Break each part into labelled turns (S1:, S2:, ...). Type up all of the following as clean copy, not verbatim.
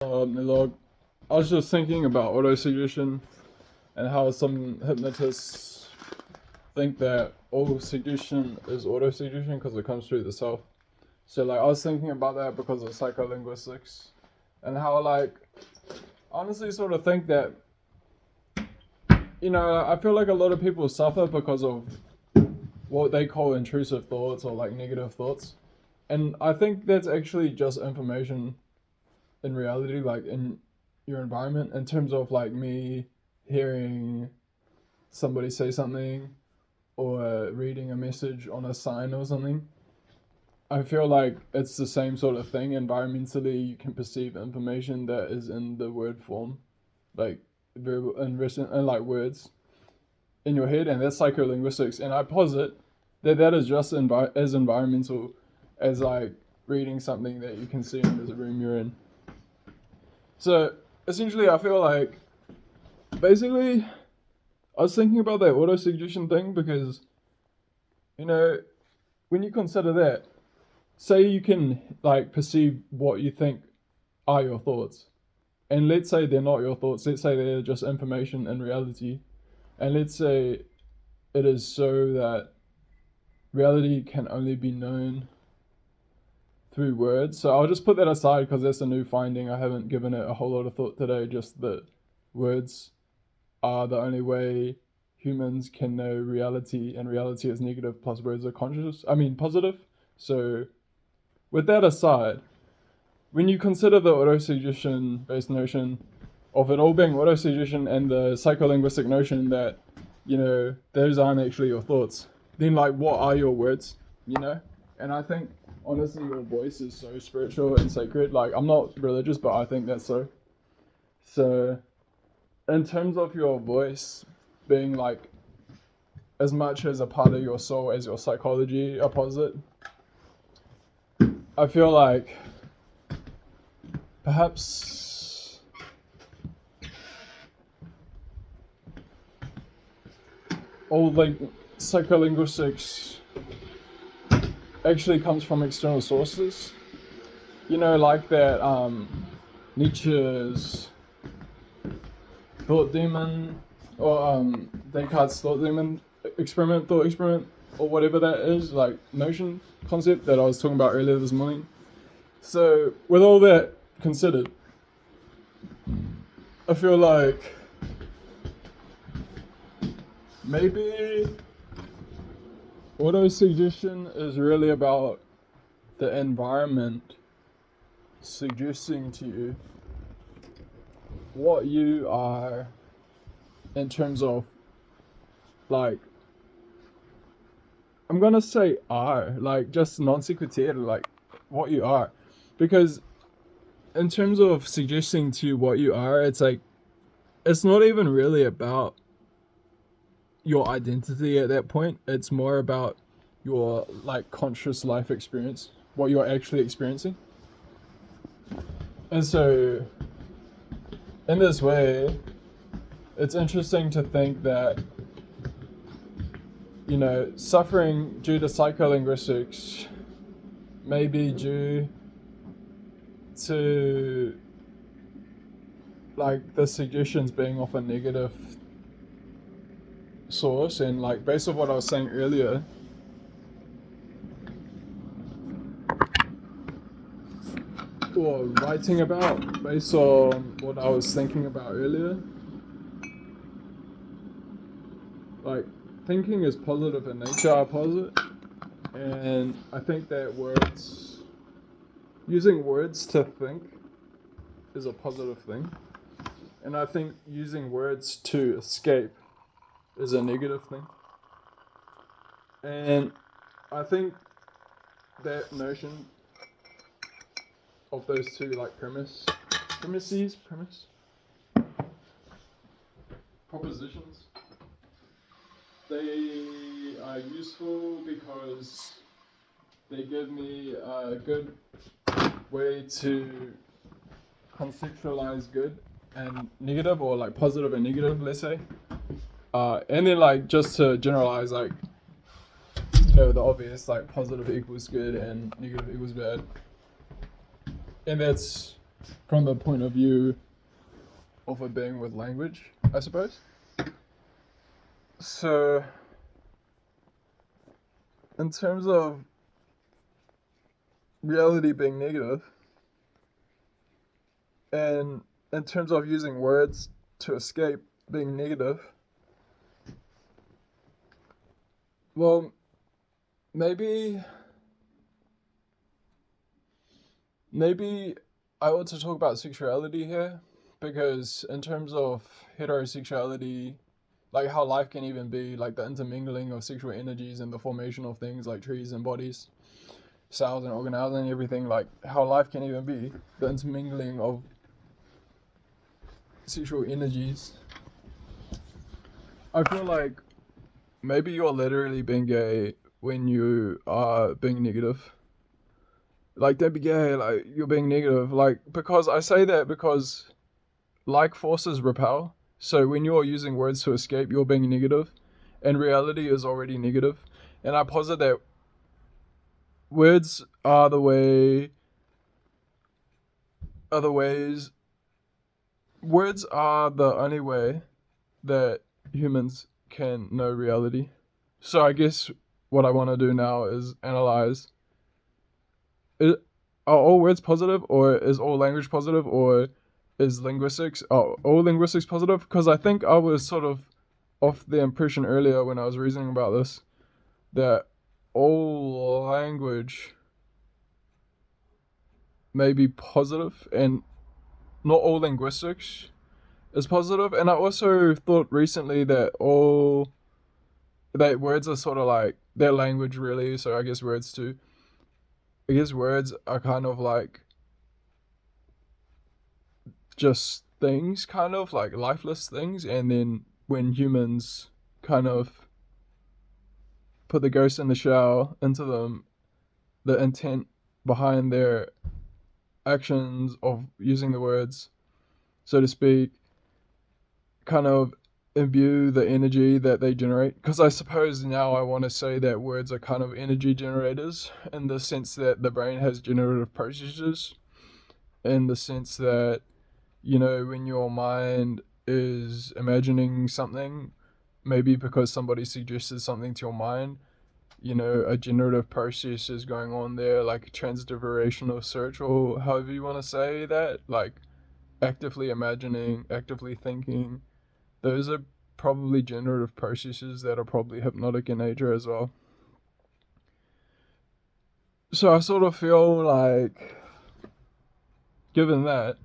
S1: Vlog. I was just thinking about auto-suggestion and how some hypnotists think that all suggestion is auto-suggestion because it comes through the self. So like I was thinking about that because of psycholinguistics and how like honestly sort of think that I feel like a lot of people suffer because of what they call intrusive thoughts or like negative thoughts. And I think that's actually just information in reality, like in your environment, in terms of like me hearing somebody say something or reading a message on a sign or something. I feel like it's the same sort of thing. Environmentally, you can perceive information that is in the word form, like verbal and written and like words in your head, and that's psycholinguistics. And I posit that is just as environmental as like reading something that you can see in the room you're in. So essentially, I feel like basically I was thinking about that auto suggestion thing because when you consider that, say you can like perceive what you think are your thoughts, and let's say they're not your thoughts, let's say they're just information in reality, and let's say it is so that reality can only be known through words. So I'll just put that aside because that's a new finding. I haven't given it a whole lot of thought today, just that words are the only way humans can know reality, and reality is negative plus words are positive. So with that aside, when you consider the auto-suggestion based notion of it all being auto-suggestion and the psycholinguistic notion that, those aren't actually your thoughts, then like what are your words, And I think honestly your voice is so spiritual and sacred. Like I'm not religious, but I think that's so. So in terms of your voice being like as much as a part of your soul as your psychology opposite, I feel like perhaps all like psycholinguistics actually comes from external sources. Like that Nietzsche's thought demon or Descartes' thought experiment, or whatever that is, like notion concept that I was talking about earlier this morning. So with all that considered, I feel like maybe auto-suggestion is really about the environment suggesting to you what you are in terms of like, I'm gonna say are, like just non sequitur, like what you are. Because in terms of suggesting to you what you are, it's like, it's not even really about your identity at that point. It's more about your like conscious life experience, what you're actually experiencing. And so in this way, it's interesting to think that suffering due to psycholinguistics may be due to like the suggestions being of a negative source, and like based on what I was saying earlier, or writing about, based on what I was thinking about earlier, like thinking is positive in nature, I posit, and I think that using words to think is a positive thing, and I think using words to escape is a negative thing. And I think that notion of those two like propositions, they are useful because they give me a good way to conceptualize good and negative, or like positive and negative, let's say. And then like just to generalize, like the obvious, like positive equals good and negative equals bad. And that's from the point of view of it being with language, I suppose. So, in terms of reality being negative, and in terms of using words to escape being negative, well, maybe I want to talk about sexuality here, because in terms of heterosexuality, like how life can even be, like the intermingling of sexual energies and the formation of things like trees and bodies, cells and organelles and everything, like how life can even be the intermingling of sexual energies. I feel like maybe you're literally being gay when you are being negative. Like, don't be gay, like, you're being negative. Like, because I say that because like forces repel. So when you're using words to escape, you're being negative, and reality is already negative. And I posit that words are the way, words are the only way that humans can know reality. So I guess what I want to do now is analyze, are all words positive, or is all language positive, or is linguistics, all linguistics positive? Because I think I was sort of off the impression earlier when I was reasoning about this that all language may be positive and not all linguistics is positive. And I also thought recently that words are sort of like their language really, so I guess words too. I guess words are kind of like just things, kind of like lifeless things, and then when humans kind of put the ghost in the shell into them, the intent behind their actions of using the words, so to speak, kind of imbue the energy that they generate. Because I suppose now I want to say that words are kind of energy generators, in the sense that the brain has generative processes, in the sense that, you know, when your mind is imagining something, maybe because somebody suggested something to your mind, you know, a generative process is going on there, like transitive or search, or however you want to say that, like actively imagining, actively thinking. Those are probably generative processes that are probably hypnotic in nature as well. So I sort of feel like, given that,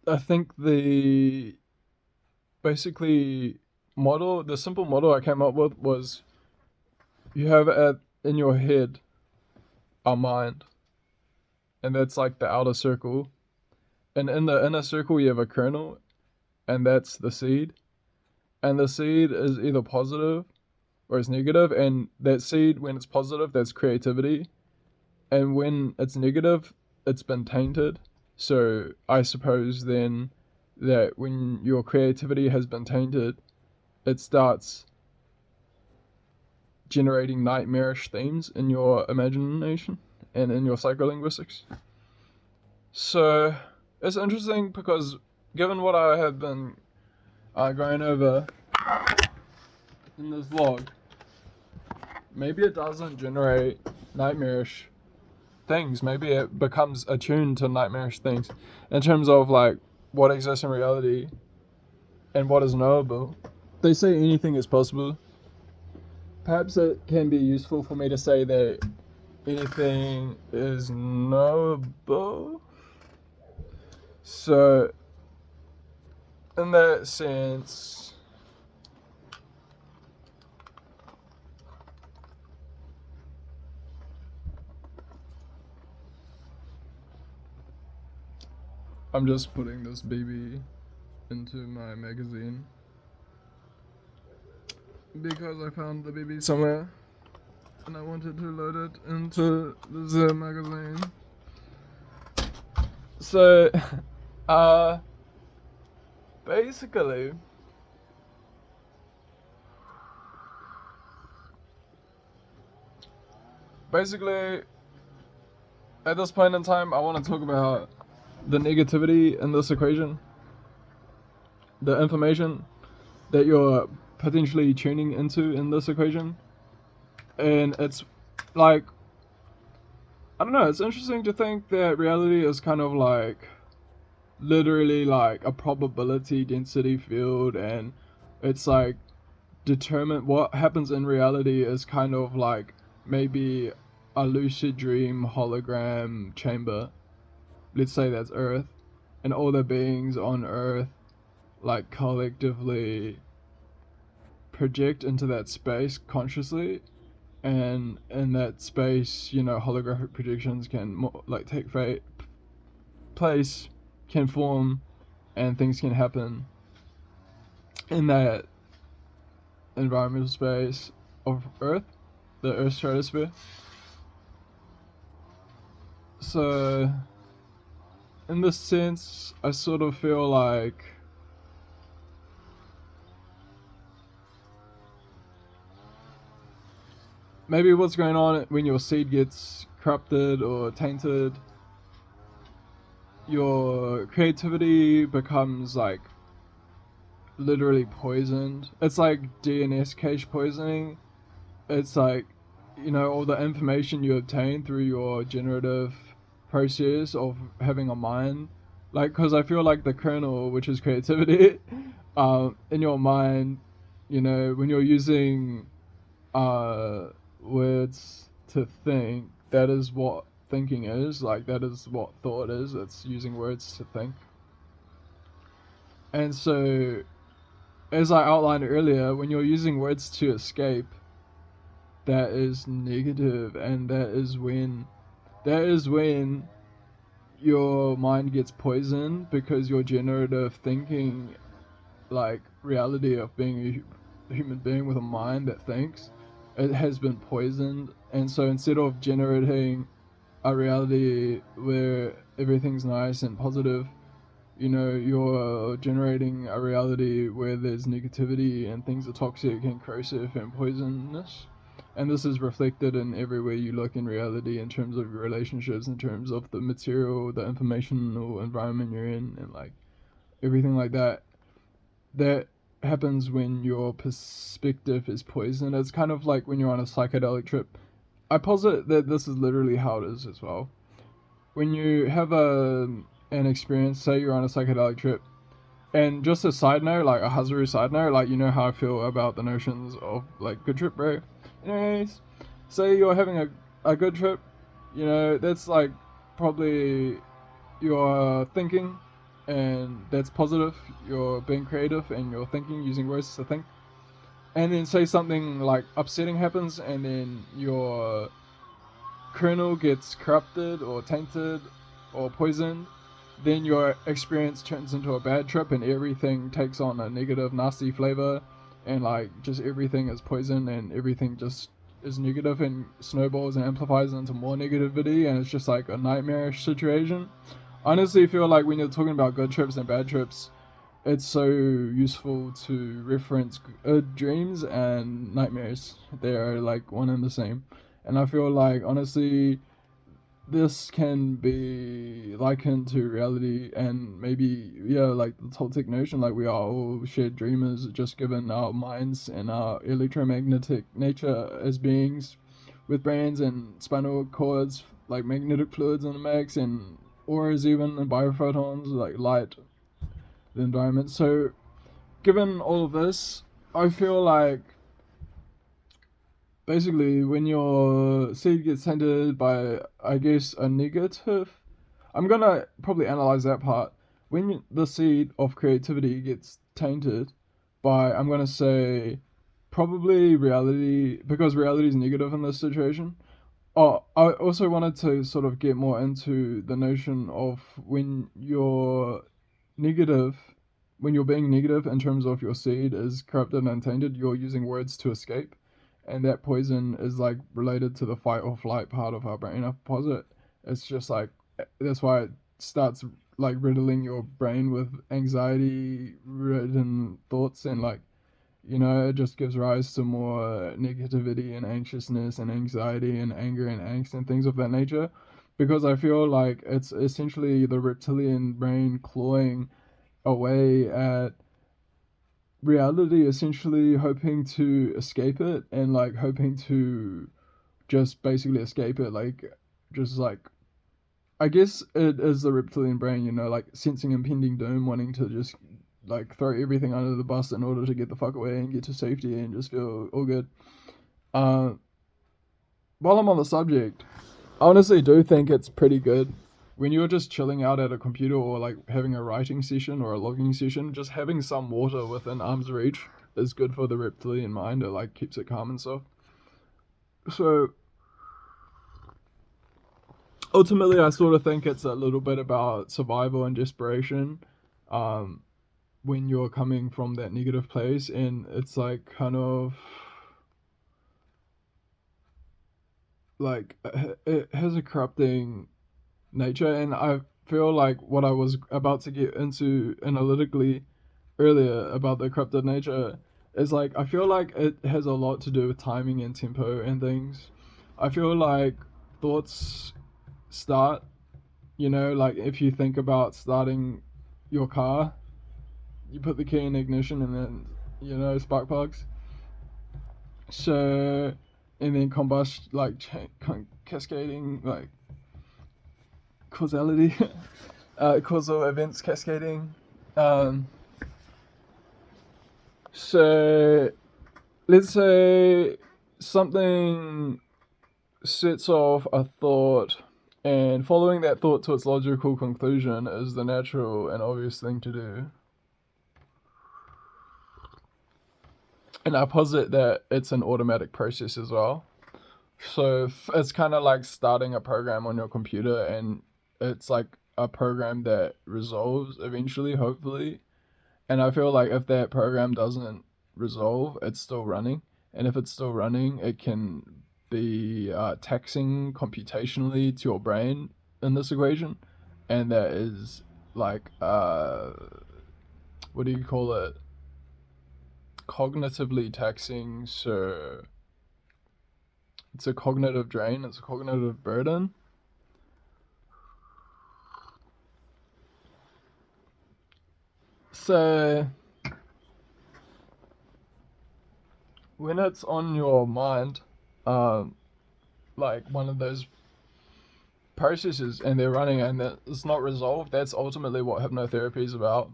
S1: I think the simple model I came up with was, you have in your head a mind, and that's like the outer circle, and in the inner circle you have a kernel, and that's the seed, and the seed is either positive or it's negative, and that seed, when it's positive, that's creativity, and when it's negative, it's been tainted. So I suppose then that when your creativity has been tainted, it starts generating nightmarish themes in your imagination and in your psycholinguistics. So it's interesting because, given what I have been going over in this vlog, maybe it doesn't generate nightmarish things. Maybe it becomes attuned to nightmarish things in terms of like what exists in reality and what is knowable. They say anything is possible. Perhaps it can be useful for me to say that anything is knowable. So, in that sense, I'm just putting this baby into my magazine because I found the baby somewhere and I wanted to load it into the magazine. So, basically, at this point in time, I want to talk about the negativity in this equation, the information that you're potentially tuning into in this equation. And it's like, I don't know, it's interesting to think that reality is kind of like literally like a probability density field, and it's like determine what happens in reality is kind of like maybe a lucid dream hologram chamber. Let's say that's Earth, and all the beings on Earth like collectively project into that space consciously, and in that space, holographic projections can like take place, can form, and things can happen in that environmental space of Earth, the Earth stratosphere. So, in this sense, I sort of feel like maybe what's going on when your seed gets corrupted or tainted, your creativity becomes like literally poisoned. It's like DNS cache poisoning. It's like, all the information you obtain through your generative process of having a mind. Like, because I feel like the kernel, which is creativity, in your mind, when you're using words to think, that is what thinking is. Like, that is what thought is. It's using words to think. And so, as I outlined earlier, when you're using words to escape, that is negative, and that is when your mind gets poisoned, because your generative thinking, like reality of being a human being with a mind that thinks, it has been poisoned. And so instead of generating a reality where everything's nice and positive, you're generating a reality where there's negativity and things are toxic and corrosive and poisonous. And this is reflected in everywhere you look in reality, in terms of your relationships, in terms of the material, the informational environment you're in, and like everything like that. That happens when your perspective is poisoned. It's kind of like when you're on a psychedelic trip. I posit that this is literally how it is as well. When you have an experience, say you're on a psychedelic trip, and just a side note, like a Hazaru side note, like how I feel about the notions of like good trip, bro. Anyways, say you're having a good trip, that's like probably you're thinking, and that's positive. You're being creative and you're thinking, using words to think. And then say something like upsetting happens, and then your kernel gets corrupted or tainted or poisoned, then your experience turns into a bad trip, and everything takes on a negative, nasty flavor, and like just everything is poison, and everything just is negative and snowballs and amplifies into more negativity, and it's just like a nightmarish situation. I honestly feel like when you're talking about good trips and bad trips, it's so useful to reference good dreams and nightmares. They are like one and the same. And I feel like, honestly, this can be likened to reality, and maybe, yeah, like the Toltec notion, like we are all shared dreamers, just given our minds and our electromagnetic nature as beings with brains and spinal cords, like magnetic fluids in the max, and auras even, and biophotons, like light, the environment. So, given all of this, I feel like basically when your seed gets tainted by, I guess, a negative, I'm gonna probably analyze that part. When the seed of creativity gets tainted by, I'm gonna say, probably reality, because reality is negative in this situation. Oh, I also wanted to sort of get more into the notion of when negative, when you're being negative in terms of your seed is corrupted and tainted, you're using words to escape. And that poison is like related to the fight or flight part of our brain. I posit it's just like, that's why it starts like riddling your brain with anxiety ridden thoughts, and like, it just gives rise to more negativity and anxiousness and anxiety and anger and angst and things of that nature. because I feel like it's essentially the reptilian brain clawing away at reality, essentially hoping to escape it, and like hoping to just basically escape it, like just like I guess it is the reptilian brain, like sensing impending doom, wanting to just like throw everything under the bus in order to get the fuck away and get to safety and just feel all good. Uh, while I'm on the subject, I honestly do think it's pretty good when you're just chilling out at a computer or like having a writing session or a logging session. Just having some water within arm's reach is good for the reptilian mind. It like keeps it calm and stuff. So ultimately, I sort of think it's a little bit about survival and desperation. Um, when you're coming from that negative place, and it's like kind of like it has a corrupting nature, and I feel like what I was about to get into analytically earlier about the corrupted nature is like I feel like it has a lot to do with timing and tempo and things. I feel like thoughts start, like if you think about starting your car, you put the key in ignition and then spark plugs. So and then combust, like cascading, like causality, causal events cascading. Um, so let's say something sets off a thought, and following that thought to its logical conclusion is the natural and obvious thing to do. And I posit that it's an automatic process as well. So it's kind of like starting a program on your computer, and it's like a program that resolves eventually, hopefully. And I feel like if that program doesn't resolve, it's still running. And if it's still running, it can be taxing computationally to your brain in this equation. And that is like, what do you call it? Cognitively taxing. So it's a cognitive drain, it's a cognitive burden. So when it's on your mind, um, like one of those processes and they're running and it's not resolved, that's ultimately what hypnotherapy is about.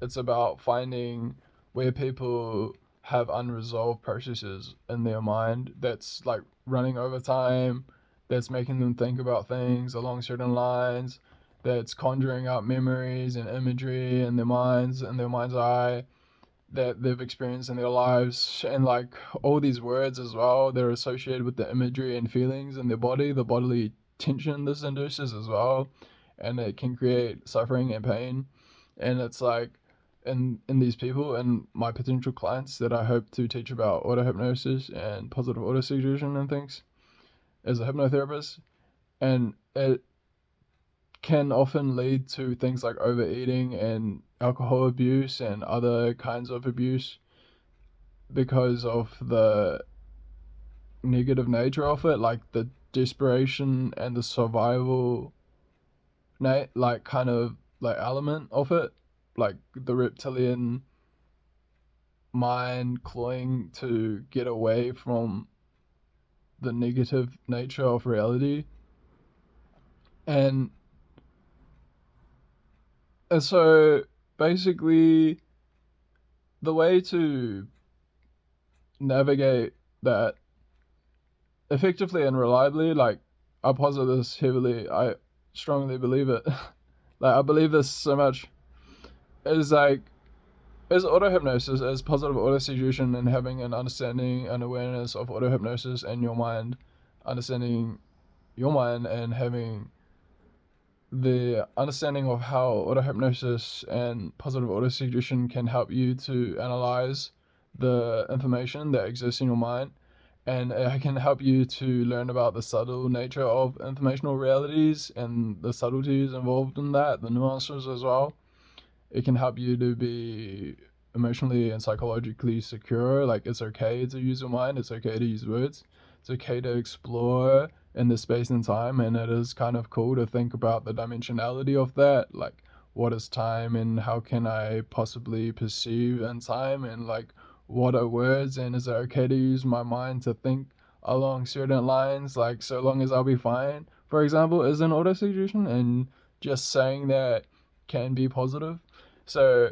S1: It's about finding where people have unresolved processes in their mind that's like running over time, that's making them think about things along certain lines, that's conjuring up memories and imagery in their mind's eye, that they've experienced in their lives, and like all these words as well, they're associated with the imagery and feelings in their body, the bodily tension this induces as well, and it can create suffering and pain. And it's like in these people and my potential clients that I hope to teach about auto hypnosis and positive auto suggestion and things as a hypnotherapist, and it can often lead to things like overeating and alcohol abuse and other kinds of abuse because of the negative nature of it, like the desperation and the survival, like kind of like element of it, like the reptilian mind clawing to get away from the negative nature of reality. And, and so basically the way to navigate that effectively and reliably, like I posit this heavily, I strongly believe it, like I believe this so much, is like is auto hypnosis, as positive auto suggestion, and having an understanding and awareness of auto hypnosis and your mind, understanding your mind and having the understanding of how auto hypnosis and positive auto suggestion can help you to analyze the information that exists in your mind, and it can help you to learn about the subtle nature of informational realities and the subtleties involved in that, the nuances as well. It can help you to be emotionally and psychologically secure. Like it's okay to use your mind, it's okay to use words. It's okay to explore in the space and time, and it is kind of cool to think about the dimensionality of that. Like, what is time, and how can I possibly perceive in time, and like, what are words, and is it okay to use my mind to think along certain lines, like, so long as I'll be fine, for example, is an auto suggestion, and just saying that can be positive. So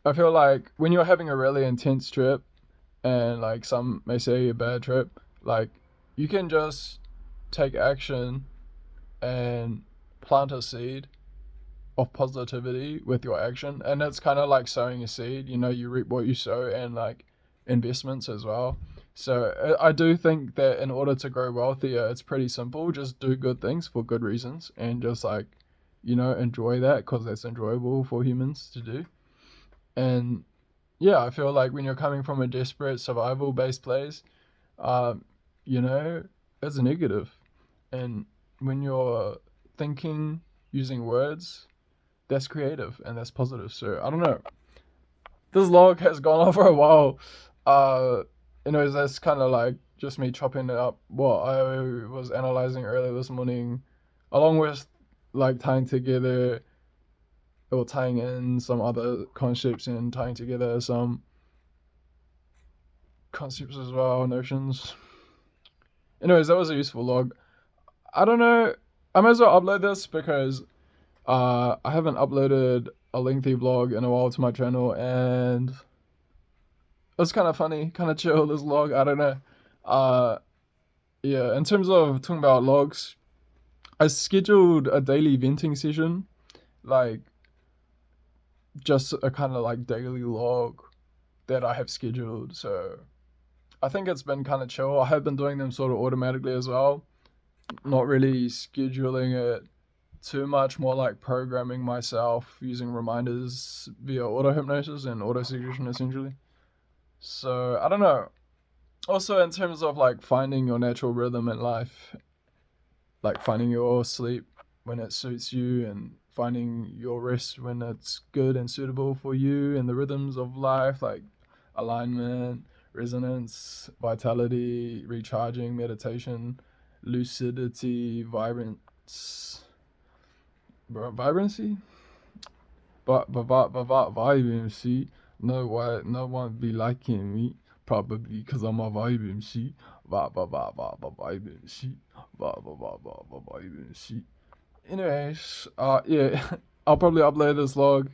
S1: I feel like when you're having a really intense trip, and like some may say a bad trip, like, you can just take action and plant a seed of positivity with your action. And it's kind of like sowing a seed, you reap what you sow, and like investments as well. So I do think that in order to grow wealthier, it's pretty simple. Just do good things for good reasons, and just like, enjoy that, because that's enjoyable for humans to do. And yeah, I feel like when you're coming from a desperate survival based place, um, you know, it's negative. And when you're thinking using words, that's creative and that's positive. So I don't know. This log has gone on for a while. Uh, that's kind of like just me chopping it up. What I was analyzing earlier this morning, along with like tying together or tying in some other concepts and tying together some concepts as well, notions. Anyways, that was a useful log. I don't know. I might as well upload this because I haven't uploaded a lengthy vlog in a while to my channel, and it's kind of funny, kind of chill, this log. I don't know. Uh, yeah, in terms of talking about logs, I scheduled a daily venting session, like just a kind of like daily log that I have scheduled. So I think it's been kind of chill. I have been doing them sort of automatically as well, not really scheduling it too much, more like programming myself using reminders via auto hypnosis and auto suggestion essentially. So I don't know. Also, in terms of like finding your natural rhythm in life, like finding your sleep when it suits you, and finding your rest when it's good and suitable for you, and the rhythms of life, like alignment, resonance, vitality, recharging, meditation, lucidity, vibrancy, vibrancy. No one be liking me, probably because I'm a vibrancy. Vibrancy, vibrancy. Anyways, yeah, I'll probably upload this log,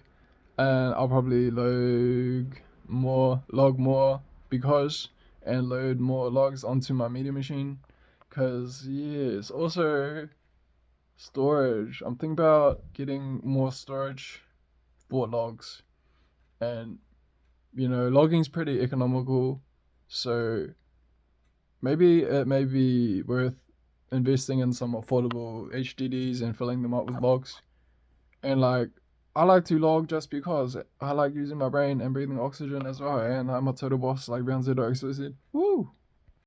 S1: and I'll probably log more because, and load more logs onto my media machine, because yes, also storage. I'm thinking about getting more storage for logs, and logging's pretty economical, so maybe it may be worth investing in some affordable HDDs and filling them up with logs. And like, I like to log just because I like using my brain and breathing oxygen as well, and I'm a total boss, like Ground Zero explicit. Woo!